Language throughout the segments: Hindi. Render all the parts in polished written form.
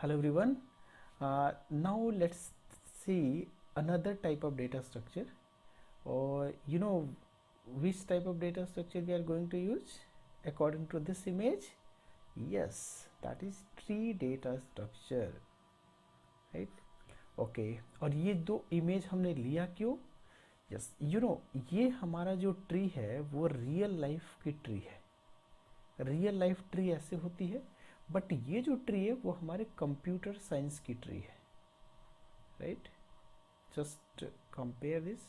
Hello everyone. Now let's see another type of data structure, or which type of data structure we are going to use according to this image. Yes, that is tree data structure, right? Okay, और ये दो इमेज हमने लिया क्यों? यस, ये हमारा जो ट्री है वो रियल लाइफ की ट्री है। रियल लाइफ ट्री ऐसे होती है, बट ये जो ट्री है वो हमारे कंप्यूटर साइंस की ट्री है, right? Just compare this.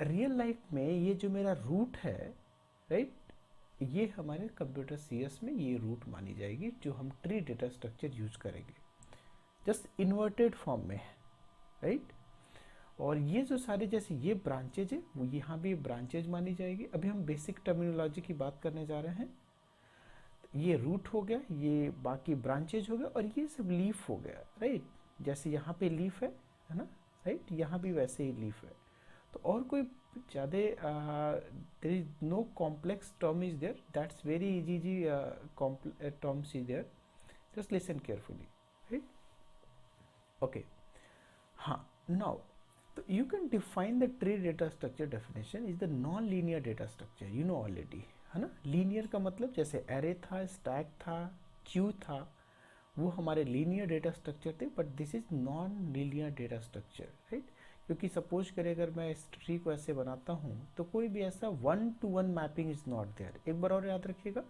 Real life में ये जो मेरा रूट है, राइट, ये हमारे कंप्यूटर सीएस में ये रूट मानी जाएगी जो हम ट्री डेटा स्ट्रक्चर यूज करेंगे, जस्ट इन्वर्टेड फॉर्म में, राइट? और ये जो सारे जैसे ये ब्रांचेज है वो यहाँ भी ब्रांचेज मानी जाएगी। अभी हम बेसिक टर्मिनोलॉजी की बात करने जा रहे हैं। ये रूट हो गया, ये बाकी ब्रांचेज हो गया, और ये सब लीफ हो गया, राइट? जैसे यहाँ पे लीफ है ना, राइट? यहाँ भी वैसे ही लीफ है। तो और कोई ज़्यादा देर is no complex term is there, that's very easy जी। Terms is there, just listen carefully, right? Okay, हाँ, नाउ तो you can define the tree data structure definition is the non-linear data structure, you know already, है ना? लीनियर का मतलब जैसे एरे था, स्टैक था, क्यू था, वो हमारे लीनियर डेटा स्ट्रक्चर थे, but this is non linear data structure, right? क्योंकि सपोज करें अगर मैं इस ट्री को ऐसे बनाता हूँ तो कोई भी ऐसा 1-to-1 mapping is not there. एक बार और याद रखिएगा,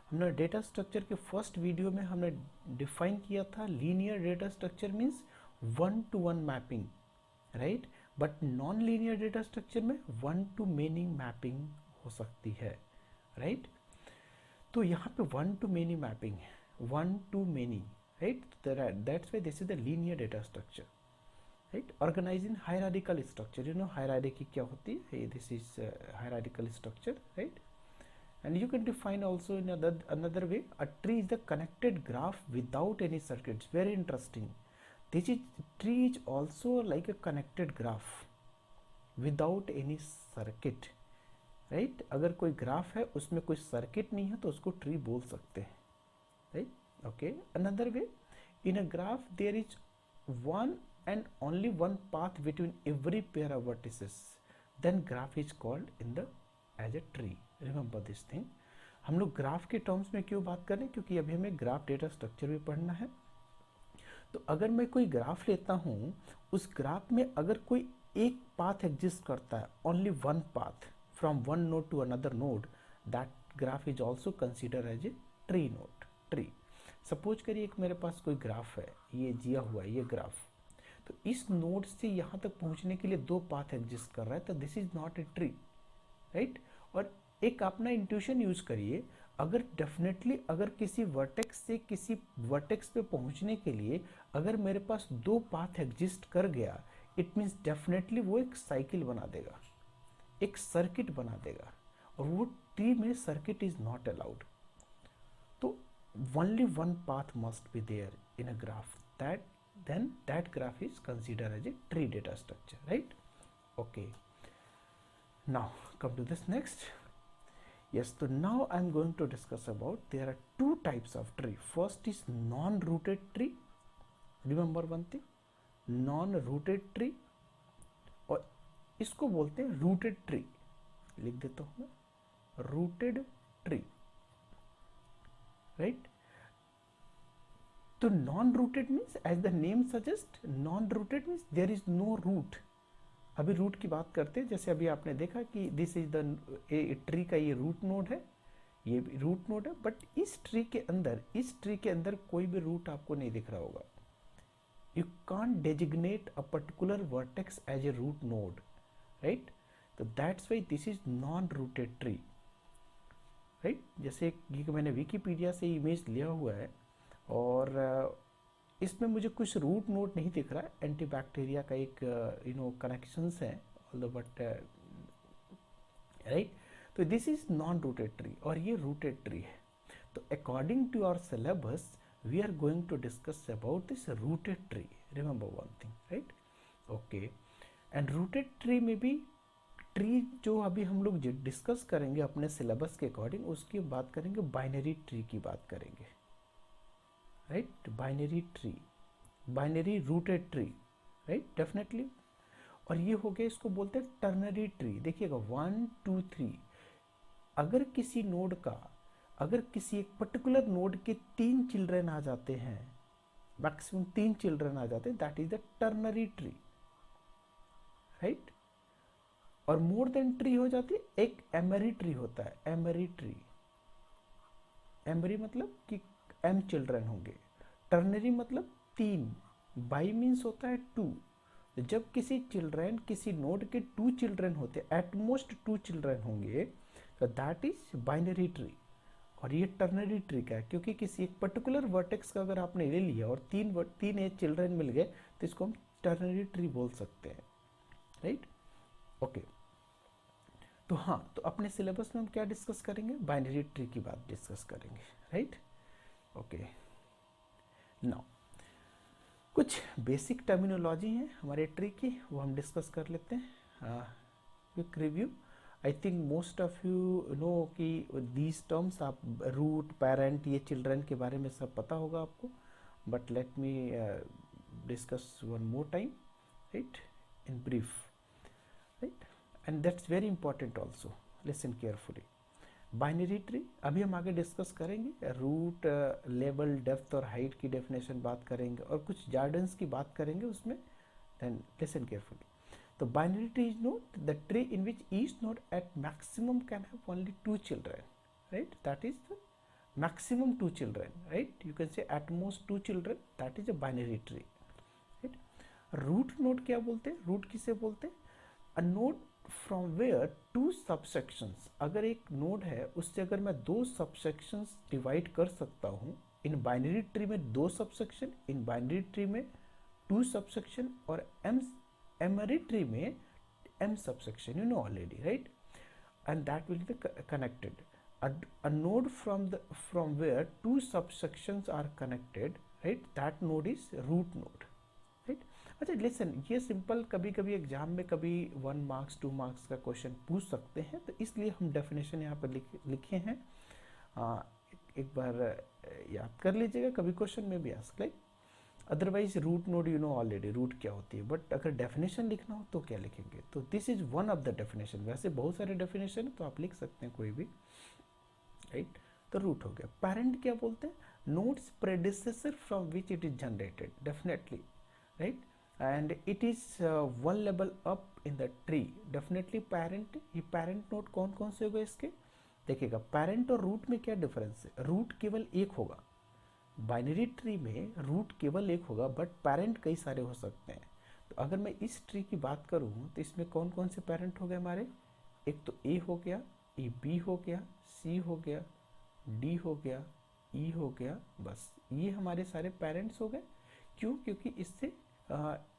हमने डेटा स्ट्रक्चर के फर्स्ट वीडियो में हमने डिफाइन किया था linear data structure means 1-to-1 mapping, right? But non linear data structure में 1-to-many मैपिंग हो सकती है, राइट? तो यहाँ पे 1-to-many मैपिंग है, 1-to-many, right? That's why this is the linear data structure, right? Organize in hierarchical structure, you know hierarchy क्या होती है, this is hierarchical structure, right? And you can define also in another way, a tree is the connected graph without any circuits. Very interesting. This is tree is also like a connected graph without any circuit, right? अगर कोई ग्राफ है उसमें कोई सर्किट नहीं है तो उसको ट्री बोल सकते हैं, right? Okay, another way, in a graph there is one and only one path between every pair of vertices, then graph is called in the as a tree. Remember this thing. हम लोग ग्राफ के टर्म्स में क्यों बात कर रहे हैं? क्योंकि अभी हमें ग्राफ डेटा स्ट्रक्चर भी पढ़ना है। तो अगर मैं कोई ग्राफ लेता हूँ, उस ग्राफ में अगर कोई एक पाथ एग्जिस्ट करता है, only one path from one node to another node, that graph is also consider as a tree node, tree. Suppose करिए एक मेरे पास कोई ग्राफ है, ये दिया हुआ है ये ग्राफ, तो इस नोड से यहाँ तक पहुँचने के लिए दो पाथ एग्जिस्ट कर रहा है, तो this is not a tree, right? और एक अपना इंट्यूशन यूज करिए, अगर डेफिनेटली अगर किसी वर्टेक्स से किसी वर्टेक्स पे पहुंचने के लिए अगर मेरे पास दो पाथ एग्जिस्ट कर गया, इट मीन्स डेफिनेटली वो एक साइकिल बना देगा, एक सर्किट बना देगा, और वो ट्री में सर्किट इज नॉट अलाउड। तो only one path must be there in a graph, that then that graph is considered as a tree data structure, right? Okay, now come to this next. Yes, so now I'm going to discuss about there are two types of tree. First is non-rooted tree. Remember one thing, non-rooted tree, और इसको बोलते हैं रूटेड ट्री। लिख देता हूँ मैं, रूटेड ट्री, राइट? तो non rooted means as the name suggest, non rooted means there is no root. अभी रूट की बात करते हैं, जैसे अभी आपने देखा कि दिस इज द ट्री का ये रूट नोड है, ये रूट नोड है, बट इस ट्री के अंदर कोई भी रूट आपको नहीं दिख रहा होगा। You can't designate a particular vertex as a root node, right? तो that's why this is non rooted tree, right? जैसे ये मैंने विकीपीडिया से इमेज लिया हुआ है, और इसमें मुझे कुछ रूट नोड नहीं दिख रहा है, एंटीबैक्टीरिया का एक कनेक्शंस हैं, बट राइट? तो this is non rooted tree और ये रूटेड ट्री है। तो according to our syllabus we are going to discuss about this rooted tree. Remember one thing, right? Okay, and rooted tree में भी ट्री जो अभी हम लोग डिस्कस करेंगे अपने सिलेबस के अकॉर्डिंग, उसकी बात करेंगे बाइनरी ट्री की बात करेंगे, right, binary tree, binary rooted tree, right, definitely. और ये हो गया, इसको बोलते हैं टर्नरी ट्री। देखिएगा 1 2 3, अगर किसी नोड का, अगर किसी एक पर्टिकुलर नोड के 3 चिल्ड्रन आ जाते हैं, मैक्सिमम 3 चिल्ड्रन आ जाते हैं, that is the ternary tree, right. और मोर देन ट्री हो जाती है, एक एमरी ट्री होता है, एमरी ट्री। एमरी मतलब कि m चिल्ड्रन होंगे, टर्नरी मतलब 3, बाई मीन्स होता है 2। जब किसी चिल्ड्रन, किसी नोड के 2 चिल्ड्रन होते, एटमोस्ट 2 चिल्ड्रन होंगे, तो दैट इज बाइनरी ट्री। और ये टर्नरी ट्री का है, क्योंकि किसी एक पर्टिकुलर वर्टेक्स का अगर आपने ले लिया और तीन एज चिल्ड्रन मिल गए, तो इसको हम टर्नरी ट्री बोल सकते हैं, राइट। ओके, तो हाँ, तो अपने सिलेबस में हम क्या डिस्कस करेंगे, बाइनरी ट्री की बात डिस्कस करेंगे, राइट। ओके, नाउ कुछ बेसिक टर्मिनोलॉजी है हमारे ट्री की, वो हम डिस्कस कर लेते हैं। Quick review, I think most of you know कि दीज टर्म्स, आप रूट, पेरेंट, ये चिल्ड्रन के बारे में सब पता होगा आपको, but let me discuss one more time, right, in brief, right, and that's very important also, listen carefully. Binary tree अभी हम आगे डिस्कस करेंगे, रूट, लेवल, डेप्थ और हाइट की डेफिनेशन बात करेंगे, और कुछ जार्डन्स की बात करेंगे उसमें, एंड लिसन केयरफुली। तो binary tree is not the tree in which each node at maximum can have only 2 children, right? That is the maximum 2 children, right? You can say at most 2 children, that is a binary tree, right? Root node क्या बोलते हैं, root किसे बोलते हैं, a node from where 2 subsections, अगर एक नोड है उससे अगर मैं 2 सबसेक्शंस डिवाइड कर सकता हूँ, इन बाइनरी ट्री में 2 सबसेक्शन, इन बाइनरी ट्री में 2 सबसेक्शन, और एमरी ट्री में m subsection, you know already, right? And that will be connected. A node from where 2 subsections are connected, right? That node is root node, right? अच्छा लिसन, ये सिंपल कभी कभी एग्जाम में कभी 1 मार्क्स 2 मार्क्स का क्वेश्चन पूछ सकते हैं, तो इसलिए हम डेफिनेशन यहाँ पर लिखे हैं। एक बार याद कर लीजिएगा, कभी क्वेश्चन में भी ask, like otherwise root node you know already root क्या होती है, बट अगर डेफिनेशन लिखना हो तो क्या लिखेंगे, तो this is one of the definition. वैसे बहुत सारे डेफिनेशन तो आप लिख सकते हैं कोई भी, राइट। तो रूट हो गया। पेरेंट क्या बोलते हैं, nodes predecessor from which it is generated, definitely, right, and it is one level up in the tree, definitely parent. ये पेरेंट नोड कौन कौन से हो गए इसके, देखिएगा पेरेंट और रूट में क्या डिफरेंस है, रूट केवल एक होगा, बाइनरी ट्री में रूट केवल एक होगा, बट पेरेंट कई सारे हो सकते हैं। तो अगर मैं इस ट्री की बात करूँ तो इसमें कौन कौन से पेरेंट हो गए हमारे, एक तो ए हो गया, ए बी हो गया, सी हो गया, डी हो गया, ई हो गया, बस ये हमारे सारे पेरेंट्स हो गए। क्यों, क्योंकि इससे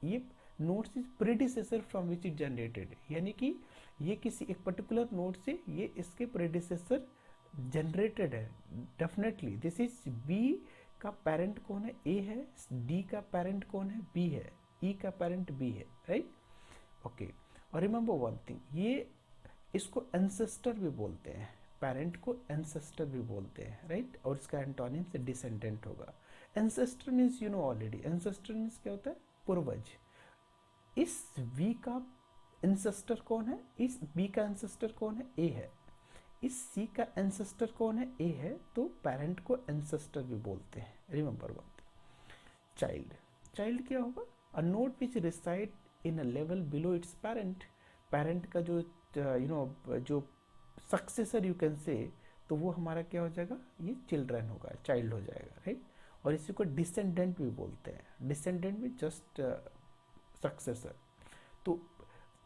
ये nodes is predecessor from which it generated, यानी कि ये किसी एक पर्टिकुलर नोड से ये इसके प्रेडिसेसर जनरेटेड है। डेफिनेटली दिस इज बी का पेरेंट कौन है, ए है, डी का पेरेंट कौन है, बी है, ई का पेरेंट बी है, राइट। ओके, और रिमेंबर वन थिंग, ये इसको एंसेस्टर भी बोलते हैं, पेरेंट को एंसेस्टर भी बोलते हैं, राइट, और इसका एंटोनिम से डिसेंडेंट होगा। Ancestor means you know already, ancestor means क्या होता है, पूर्वज। इस वी का एंसेस्टर कौन है, इस बी का एंसेस्टर कौन है, ए है, इस सी का एंसेस्टर कौन है, ए है, तो पेरेंट को एंसेस्टर भी बोलते हैं। Remember one thing, child, child क्या होगा, a node which reside in a level below its parent, parent का जो यू नो जो सक्सेसर यू कैन से, तो वो हमारा क्या हो जाएगा, ये चिल्ड्रन होगा, चाइल्ड हो जाएगा, राइट। और इसी को डिसेंडेंट भी बोलते हैं, डिसेंडेंट भी जस्ट सक्सेसर।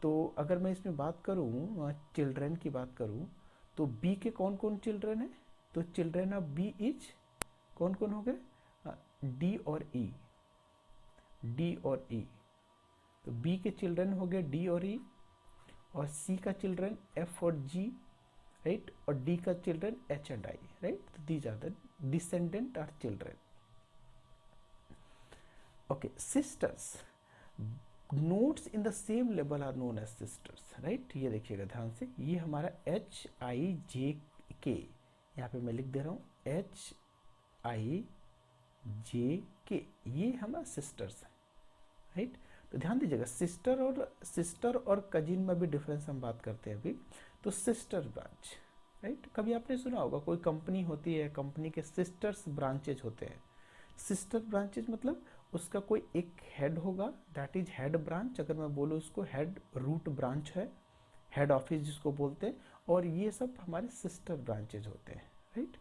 तो अगर मैं इसमें बात करूँ, चिल्ड्रन की बात करूँ, तो बी के कौन कौन चिल्ड्रन है, तो चिल्ड्रन ऑफ बी इज कौन कौन हो गए, डी और ई, डी और ई। तो बी के चिल्ड्रन हो गए डी और ई, और सी का चिल्ड्रन एफ और जी, राइट, और डी का children H and I, right. तो these are the descendant are children. Okay, sisters, nodes in the same level are known as sisters, right. ये देखिएगा ध्यान से, ये हमारा एच आई जे के, यहाँ पे मैं लिख दे रहा हूँ एच आई जे के, ये हमारा सिस्टर्स है, राइट। तो ध्यान दीजिएगा, सिस्टर और कजिन में भी डिफरेंस हम बात करते हैं अभी। तो सिस्टर ब्रांच, राइट, कभी आपने सुना होगा कोई कंपनी होती है, कंपनी के सिस्टर्स ब्रांचेज होते हैं। सिस्टर ब्रांचेज मतलब उसका कोई एक हेड होगा, दैट इज हेड ब्रांच। अगर मैं बोलूँ उसको हेड रूट ब्रांच है, हेड ऑफिस जिसको बोलते हैं, और ये सब हमारे सिस्टर ब्रांचेज होते हैं, राइट।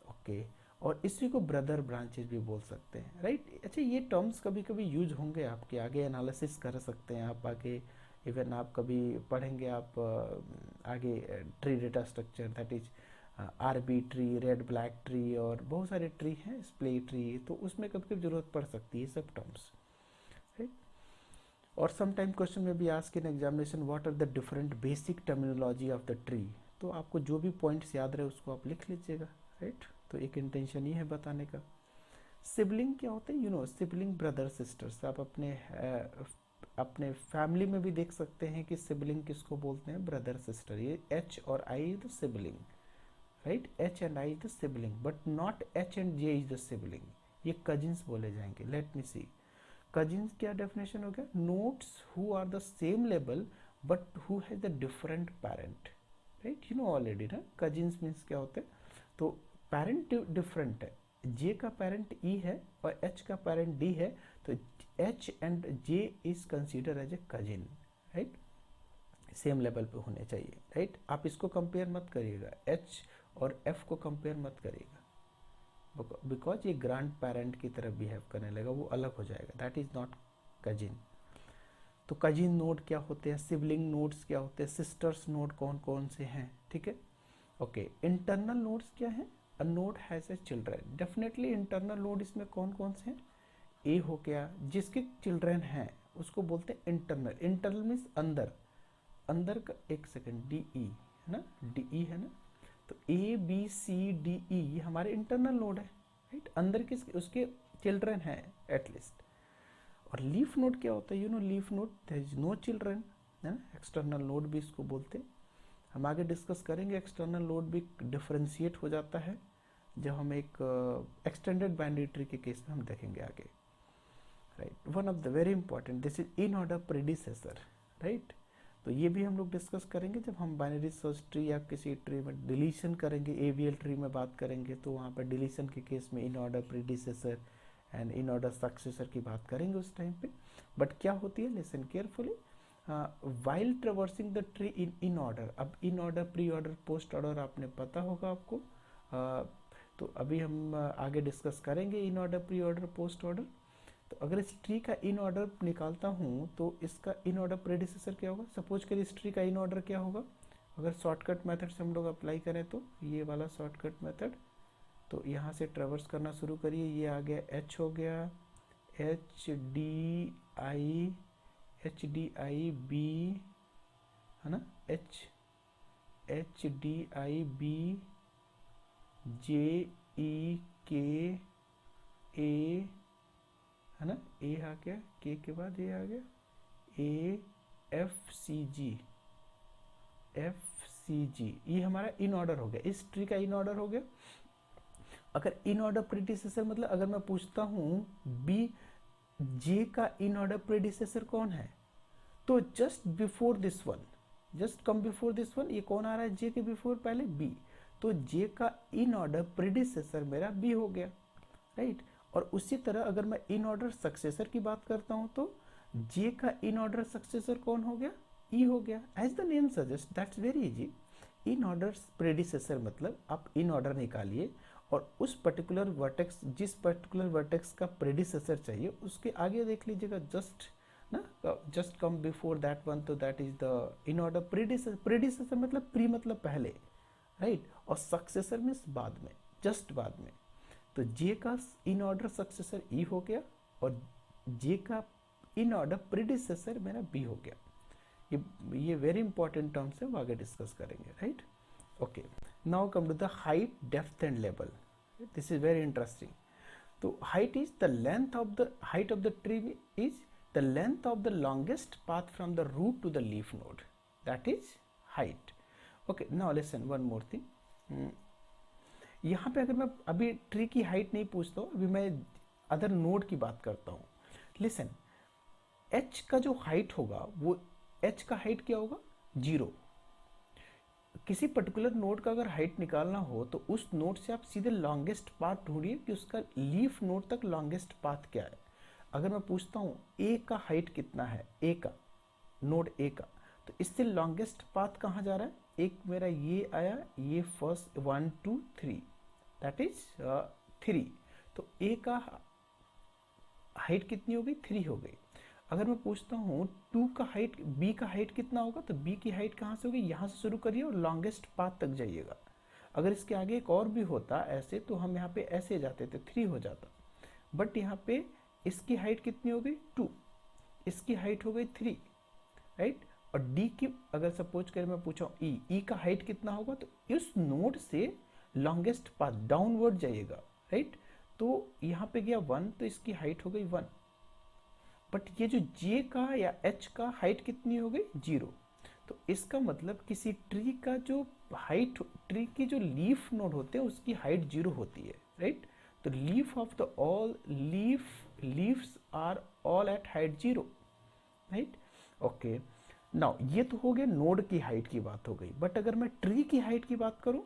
ओके, और इसी को ब्रदर ब्रांचेज भी बोल सकते हैं, राइट। अच्छा, ये टर्म्स कभी कभी यूज होंगे आपके, आगे एनालिसिस कर सकते हैं आप आगे, इवन आप कभी पढ़ेंगे आप आगे tree data structure, that is RB tree, red black tree, और बहुत सारे ट्री हैं, स्प्ले ट्री, तो उसमें कभी कभी जरूरत पड़ सकती है सब टर्म्स, राइट। और समटाइम क्वेश्चन में भी ask in examination what are the different basic terminology of the tree. तो आपको जो भी पॉइंट्स याद रहे उसको आप लिख लीजिएगा, राइट। तो एक इंटेंशन ये है बताने का। सिबलिंग क्या होते हैं, सिबलिंग ब्रदर सिस्टर्स। आप अपने फैमिली में भी देख सकते हैं कि सिबलिंग किसको बोलते हैं, ब्रदर सिस्टर। ये एच और I is the sibling, right. H and I is the sibling, but not H and J is the sibling, ये कजिन्स बोले जाएंगे। लेट मी सी, कजिन्स क्या डेफिनेशन हो गया, nodes who are the same level but who has the different parent, right. Already ना, कजिन्स मीन्स क्या होते हैं, तो पेरेंट डिफरेंट है, जे का पेरेंट ई है और एच का पेरेंट डी है, तो H and J is consider as a cousin, right. Same level पे होने चाहिए, राइट। आप इसको कंपेयर मत करिएगा, एच और एफ को कंपेयर मत करिएगा, बिकॉज ये ग्रैंड पेरेंट की तरह बिहेव करने लगा, वो अलग हो जाएगा, दैट इज नॉट कजिन। तो कजिन नोड क्या होते हैं, सिबलिंग नोड्स क्या होते हैं, सिस्टर्स नोड कौन कौन से हैं, ठीक है। ओके, इंटरनल नोड्स क्या है, a node has a children, definitely internal node इसमें कौन कौन से हैं, ए हो गया, जिसके चिल्ड्रन हैं उसको बोलते हैं इंटरनल। इंटरनल मीन्स अंदर, अंदर का, एक सेकेंड, डी ई है ना, डी ई है ना, तो A B C D E ये हमारे इंटरनल नोड है, राइट। अंदर किस उसके चिल्ड्रन हैं एटलीस्ट। और लीफ नोड क्या होता है, leaf node there is no children, है ना, एक्सटर्नल नोड भी इसको बोलते हैं। हम आगे डिस्कस करेंगे, एक्सटर्नल नोड भी डिफरेंशिएट हो जाता है जब हम एक एक्सटेंडेड बाइनरी ट्री के केस में हम देखेंगे आगे, right. One of the very important, this is in order predecessor, right. तो ये भी हम लोग डिस्कस करेंगे जब हम बाइनरी सर्च ट्री या किसी ट्री में डिलीशन करेंगे, एवीएल ट्री में बात करेंगे, तो वहाँ पर डिलीशन के केस में in order predecessor and in order successor की बात करेंगे उस टाइम पे। बट क्या होती है, listen carefully, while traversing the tree in order. अब in order, pre order, post order आपने पता होगा आपको, तो अभी हम आगे डिस्कस करेंगे इन order, pre order, post order. तो अगर इस ट्री का इन ऑर्डर निकालता हूँ तो इसका इन ऑर्डर प्रेडिसेसर क्या होगा, सपोज करिए इस ट्री का इन ऑर्डर क्या होगा, अगर शॉर्टकट मेथड से हम लोग अप्लाई करें तो ये वाला शॉर्टकट मेथड, तो यहाँ से ट्रेवर्स करना शुरू करिए, ये आ गया एच हो गया, एच डी आई बी, है ना, एच डी आई बी, जे ई के ए, है ना, ए आ गया, के बाद ए आ गया, ए एफ सी जी, ये हमारा इन ऑर्डर हो गया, इस ट्री का इन ऑर्डर हो गया। अगर इन ऑर्डर प्रीडिसेसर मतलब अगर मैं पूछता हूँ बी, जे का इन ऑर्डर प्रीडिसेसर कौन है, तो just before this one, just come before this one, ये कौन आ रहा है, जे के बिफोर पहले बी, तो जे का इन ऑर्डर प्रीडिसेसर मेरा बी हो गया, राइट। और उसी तरह अगर मैं इन ऑर्डर सक्सेसर की बात करता हूं तो जे का इन ऑर्डर सक्सेसर कौन हो गया, ई हो गया, as the name suggest, that's very easy. In order predecessor मतलब आप इन ऑर्डर निकालिए और उस पर्टिकुलर वर्टेक्स, जिस पर्टिकुलर वर्टेक्स का प्रेडिसेसर चाहिए उसके आगे देख लीजिएगा, जस्ट ना, just come before that one, तो that is the in order predecessor. Predecessor मतलब प्री मतलब पहले, राइट, और सक्सेसर मीन्स बाद में, जस्ट बाद में। तो जे का इन ऑर्डर सक्सेसर ई हो गया और जे का इन ऑर्डर प्रीडिसेसर मेरा बी हो गया। ये वेरी इंपॉर्टेंट टर्म्स है, वो आगे डिस्कस करेंगे, right. Okay, now come to the height, depth and level, this is very interesting. तो height is the length of the, height of the tree is the length of the longest path from the root to the leaf node, that is height. Okay, now listen one more thing, यहाँ पे अगर मैं अभी ट्री की हाइट नहीं पूछता हूँ, अभी मैं अदर नोड की बात करता हूँ। लिसन, एच का जो हाइट होगा वो एच का हाइट क्या होगा, 0। किसी पर्टिकुलर नोड का अगर हाइट निकालना हो तो उस नोड से आप सीधे लॉन्गेस्ट पाथ ढूंढिए कि उसका लीफ नोड तक लॉन्गेस्ट पाथ क्या है। अगर मैं पूछता हूँ ए का हाइट कितना है, ए का, नोड ए का, तो इससे लॉन्गेस्ट पाथ कहाँ जा रहा है, एक मेरा ये आया, ये फर्स्ट 1 2 3, दैट इज 3। तो ए का हाइट कितनी हो गई, 3 हो गई। अगर मैं पूछता हूँ 2 का हाइट, बी का हाइट कितना होगा, तो बी की हाइट कहाँ से होगी, यहाँ से शुरू करिए और लॉन्गेस्ट पाथ तक जाइएगा। अगर इसके आगे एक और भी होता ऐसे तो हम यहाँ पे ऐसे जाते थे, 3 हो जाता। बट यहाँ पे इसकी हाइट कितनी हो गई, 2, इसकी हाइट हो गई 3, राइट। और डी की अगर सपोज कर मैं पूछा ई का हाइट कितना होगा, तो इस नोड से लॉन्गेस्ट पाथ डाउनवर्ड जाइएगा, राइट। तो यहाँ पे गया 1, तो इसकी हाइट हो गई 1। बट ये जो जे का या एच का हाइट कितनी हो गई, 0। तो इसका मतलब किसी ट्री का जो हाइट, ट्री की जो लीफ नोड होते हैं उसकी हाइट 0 होती है, राइट। तो leaf of the all leaves are all at height 0, right. Okay, now ये तो हो गया नोड की हाइट की बात हो गई। बट अगर मैं ट्री की हाइट की बात करूं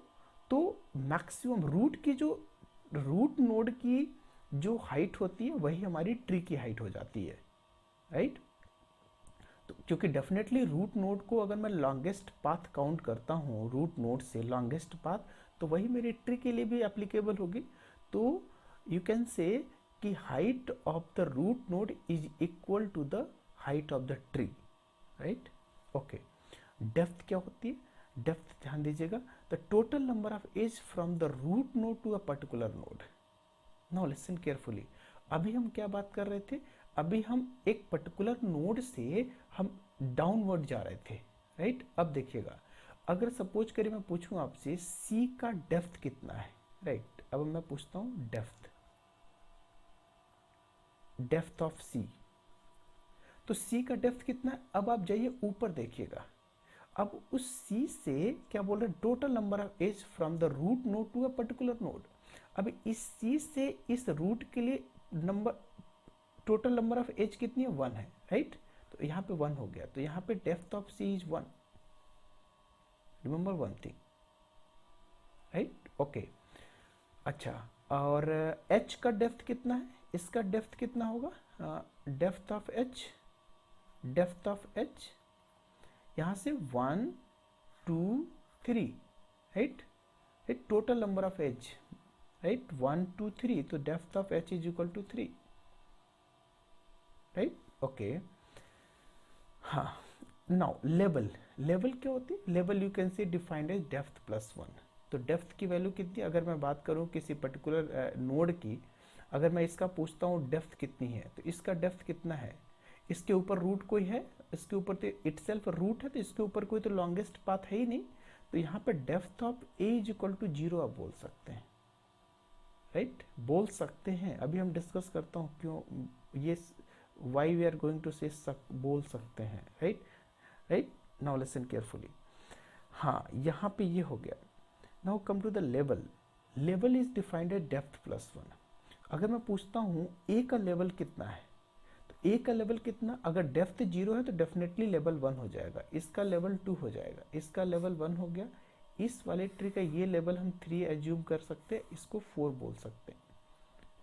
तो मैक्सिमम रूट नोड की जो हाइट होती है वही हमारी ट्री की हाइट हो जाती है, राइट। तो क्योंकि डेफिनेटली रूट नोड को अगर मैं लॉन्गेस्ट पाथ काउंट करता हूँ, रूट नोड से लॉन्गेस्ट पाथ, तो वही मेरी ट्री के लिए भी एप्लीकेबल होगी। तो यू कैन से कि height of the root node is equal to the height of the tree, right. Okay, depth क्या होती है, डेप्थ ध्यान दीजिएगा, the total number of edge from the root node to a particular node. Now listen carefully, अभी हम क्या बात कर रहे थे, अभी हम एक पर्टिकुलर नोड से हम डाउनवर्ड जा रहे थे, राइट। अब देखिएगा, अगर सपोज करिए मैं पूछूं आपसे सी का डेप्थ कितना है, राइट। अब मैं पूछता हूं डेप्थ ऑफ सी, तो सी का डेप्थ कितना है। अब आप जाइए ऊपर देखिएगा, अब उस सी से क्या बोल रहे हैं, total number of edge from the root node to a particular node. अब इस सी से इस रूट के लिए number, total number of edge कितनी है, 1 है, राइट। तो यहाँ पे 1 हो गया, तो यहाँ पे depth of C is 1, remember one thing, right. Okay, अच्छा, और एच का डेप्थ कितना है, इसका डेप्थ कितना होगा, डेप्थ ऑफ एच यहाँ से 1 2 3, right, total number of edge, right, 1 2 3, तो depth of H is equal to 3, right. Okay, हाँ। नाउ लेवल क्या होती है, level you can see defined as depth plus 1। तो डेप्थ की वैल्यू कितनी, अगर मैं बात करूं किसी पर्टिकुलर नोड की, अगर मैं इसका पूछता हूँ डेप्थ कितनी है, तो इसका डेप्थ कितना है, इसके ऊपर रूट कोई है, इसके ऊपर तो इटसेल्फ रूट है, तो इसके ऊपर कोई तो लॉन्गेस्ट पाथ है ही नहीं। तो यहाँ पे depth of A is equal to 0 आप बोल सकते हैं, राइट, बोल सकते हैं। अभी हम डिस्कस करता हूँ क्यों ये, why we are going to say बोल सकते हैं, right, right. Now listen carefully, हाँ यहाँ पे ये हो गया। Now come to the level, level is defined as depth plus 1। अगर मैं पूछता हूँ ए का लेवल कितना है, तो ए का लेवल कितना, अगर डेप्थ 0 है तो डेफिनेटली लेवल 1 हो जाएगा, इसका लेवल 2 हो जाएगा, इसका लेवल 1 हो गया, इस वाले ट्री का ये लेवल हम 3 एज्यूम कर सकते हैं, इसको 4 बोल सकते हैं,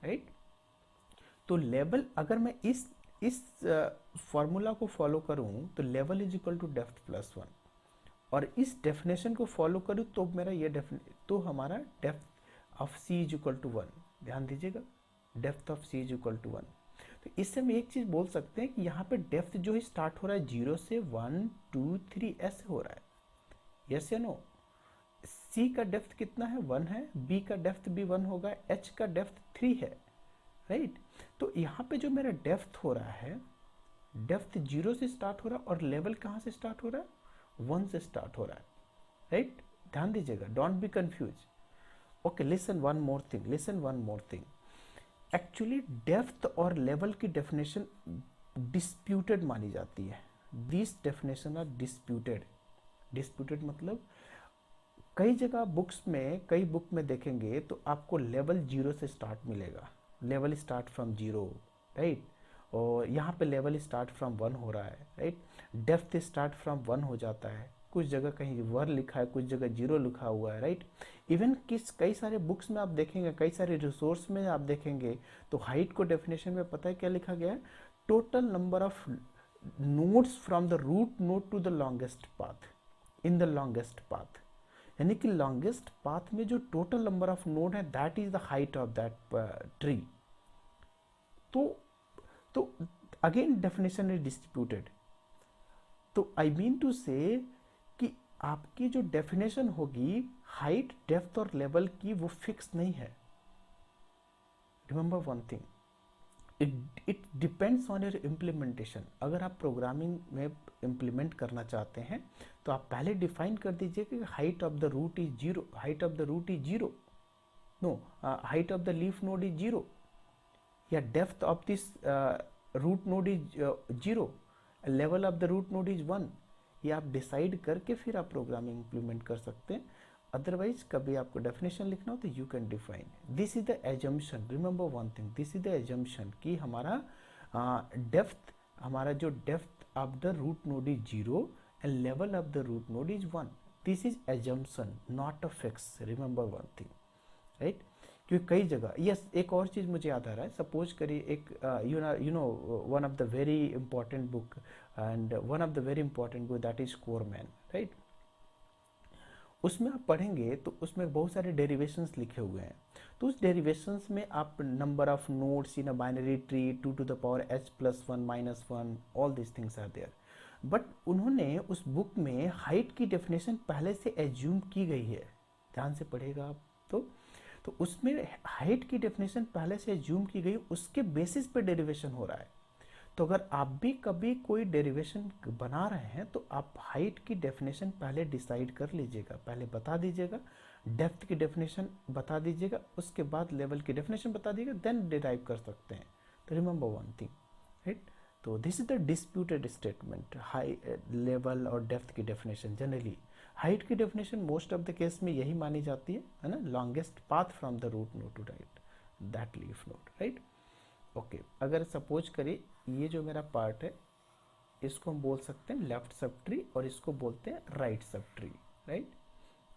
राइट। तो लेवल, अगर मैं इस फॉर्मूला को फॉलो करूं तो level is equal to depth plus 1, और इस डेफिनेशन को फॉलो करूं तो मेरा ये तो हमारा depth of C is equal to 1, ध्यान दीजिएगा, depth of C is equal to 1। तो इससे हम एक चीज बोल सकते हैं कि यहाँ पे डेप्थ जो है स्टार्ट हो रहा है 0 से 1 2 3 ऐसे हो रहा है, यस या नो। सी का डेप्थ कितना है, 1 है, बी का डेप्थ भी 1 होगा, एच का डेप्थ 3 है, राइट। तो यहाँ पे जो मेरा डेप्थ हो रहा है, डेप्थ 0 से स्टार्ट हो रहा है, और लेवल कहाँ से स्टार्ट हो रहा है, 1 से स्टार्ट हो रहा है, राइट। ध्यान दीजिएगा, don't be confuse. Okay, listen one more thing, actually depth और लेवल की डेफिनेशन डिस्प्यूटेड मानी जाती है, दिस डेफिनेशन आर डिस्प्यूटेड मतलब कई जगह बुक्स में, कई बुक में देखेंगे तो आपको लेवल 0 से स्टार्ट मिलेगा, लेवल स्टार्ट फ्रॉम 0, राइट। और यहाँ पे लेवल स्टार्ट फ्रॉम 1 हो रहा है, राइट। डेप्थ स्टार्ट फ्रॉम 1 हो जाता है, कुछ जगह कहीं 1 लिखा है, कुछ जगह 0 लिखा हुआ है, राइट। इवन कई सारे बुक्स में आप देखेंगे, कई सारे रिसोर्स में आप देखेंगे तो हाइट को डेफिनेशन में पता है क्या लिखा गया है, total number of nodes from the root node to the longest path in the longest path. यानी कि लॉन्गेस्ट पाथ में जो टोटल नंबर ऑफ नोड है that is the height of that tree. तो तो अगेन डेफिनेशन इज डिस्ट्रीब्यूटेड। तो आई मीन टू से कि आपकी जो डेफिनेशन होगी हाइट, डेप्थ और लेवल की, वो फिक्स नहीं है। Remember one thing, it depends on your implementation. अगर आप प्रोग्रामिंग में इम्प्लीमेंट करना चाहते हैं तो आप पहले डिफाइन कर दीजिए कि height of the root is 0, height of the root is 0, no, height of the leaf node is 0, या depth of this root node is 0, level of the root node is 1। ये आप डिसाइड करके फिर आप प्रोग्रामिंग इम्प्लीमेंट कर सकते हैं। अदरवाइज कभी आपको डेफिनेशन लिखना हो तो you can define, this is the assumption. Remember one thing, this is the assumption कि हमारा डेप्थ, हमारा जो depth of the root node is 0 and level of the root node is 1। This is assumption, not a fix. Remember one thing, right. क्योंकि कई जगह, यस, एक और चीज़ मुझे याद आ रहा है, सपोज करिए एक you know one of the very important book and one of the very important book that is Cormen, right. उसमें आप पढ़ेंगे तो उसमें बहुत सारे डेरिवेशंस लिखे हुए हैं। तो उस डेरिवेशंस में आप number of nodes in a binary tree 2 to the power h+1 -1, all this things are there. But उन्होंने उस बुक में हाइट की डेफिनेशन पहले से एज्यूम की गई है, ध्यान से पढ़ेगा आप तो उसमें हाइट की डेफिनेशन पहले से एज्यूम की गई, उसके बेसिस पे डेरिवेशन हो रहा है। तो अगर आप भी कभी कोई डेरिवेशन बना रहे हैं तो आप हाइट की डेफिनेशन पहले डिसाइड कर लीजिएगा, पहले बता दीजिएगा, डेप्थ की डेफिनेशन बता दीजिएगा, उसके बाद लेवल की डेफिनेशन बता दीजिएगा, देन डिराइव कर सकते हैं। तो रिमेंबर वन थिंग, राइट। तो this is the disputed statement, high level और डेप्थ की डेफिनेशन। जनरली हाइट की definition most of the case में यही मानी जाती है ना, longest path from the root node to right that leaf node, right. Okay, अगर सपोज करिए ये जो मेरा पार्ट है इसको हम बोल सकते हैं लेफ्ट सब ट्री और इसको बोलते हैं right sub tree, right.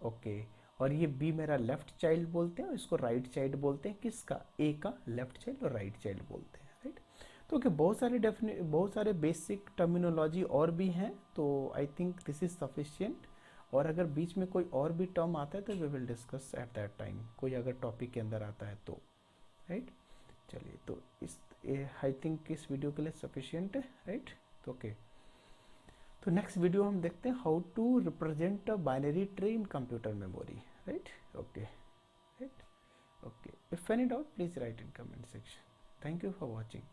Okay, और ये बी मेरा लेफ्ट चाइल्ड बोलते हैं और इसको राइट चाइल्ड बोलते हैं, किसका, ए का लेफ्ट चाइल्ड और राइट चाइल्ड बोलते हैं, राइट। तो ओके, बहुत सारे बेसिक टर्मिनोलॉजी और भी हैं, तो I think this is sufficient. और अगर बीच में कोई और भी टर्म आता है तो we will discuss at that time, कोई अगर टॉपिक के अंदर आता है तो, राइट। चलिए, तो इस आई थिंक इस वीडियो के लिए सफिशियंट है, राइट। तो ओके, तो नेक्स्ट वीडियो हम देखते हैं how to represent a binary tree in computer memory, right. Okay, right. Okay, if any doubt please write in comment section. Thank you for watching.